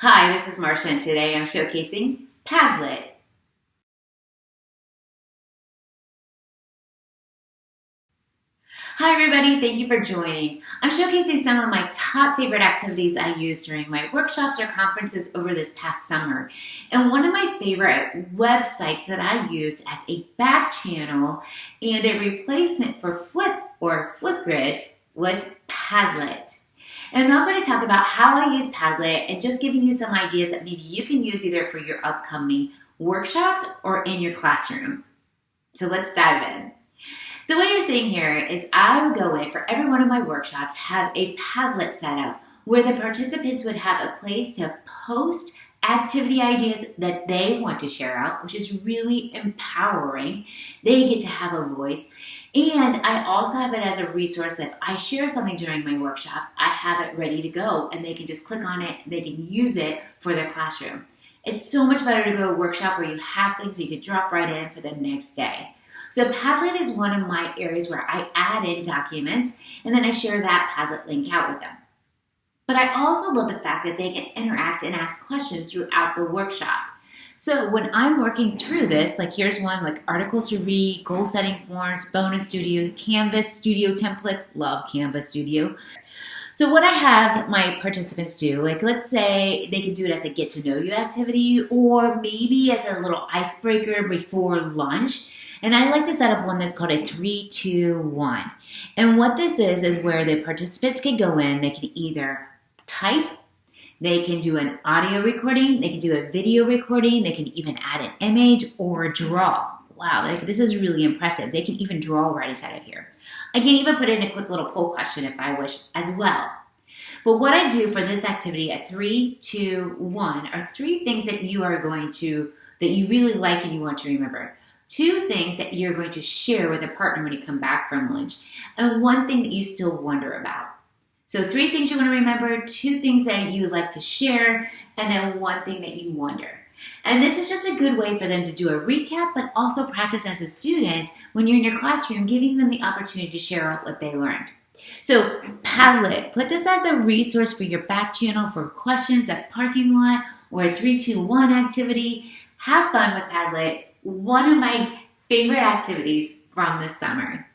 Hi, this is Marcia, and today I'm showcasing Padlet. Hi everybody, thank you for joining. I'm showcasing some of my top favorite activities I used during my workshops or conferences over this past summer. And one of my favorite websites that I used as a back channel and a replacement for Flipgrid was Padlet. And I'm going to talk about how I use Padlet and just giving you some ideas that maybe you can use either for your upcoming workshops or in your classroom. So let's dive in. So what you're seeing here is I would go in for every one of my workshops, have a Padlet set up where the participants would have a place to post activity ideas that they want to share out, which is really empowering. They get to have a voice. And I also have it as a resource. If I share something during my workshop, I have it ready to go and they can just click on it. They can use it for their classroom. It's so much better to go to a workshop where you have things you can drop right in for the next day. So Padlet is one of my areas where I add in documents and then I share that Padlet link out with them. But I also love the fact that they can interact and ask questions throughout the workshop. So when I'm working through this, like here's one like articles to read, goal setting forms, bonus studio, Canvas studio templates, love Canvas studio. So what I have my participants do, like let's say they can do it as a get to know you activity or maybe as a little icebreaker before lunch. And I like to set up one that's called a 3, 2, 1. And what this is where the participants can go in, they can either type, they can do an audio recording, they can do a video recording, they can even add an image or draw. Wow, like this is really impressive. They can even draw right inside of here. I can even put in a quick little poll question if I wish as well. But what I do for this activity at 3, 2, 1 are 3 things that you really like and you want to remember. 2 things that you're going to share with a partner when you come back from lunch, and 1 thing that you still wonder about. So 3 things you want to remember, 2 things that you would like to share, and then 1 thing that you wonder. And this is just a good way for them to do a recap, but also practice as a student when you're in your classroom, giving them the opportunity to share out what they learned. So Padlet, put this as a resource for your back channel for questions at parking lot or a 3, 2, 1 activity. Have fun with Padlet. One of my favorite activities from this summer.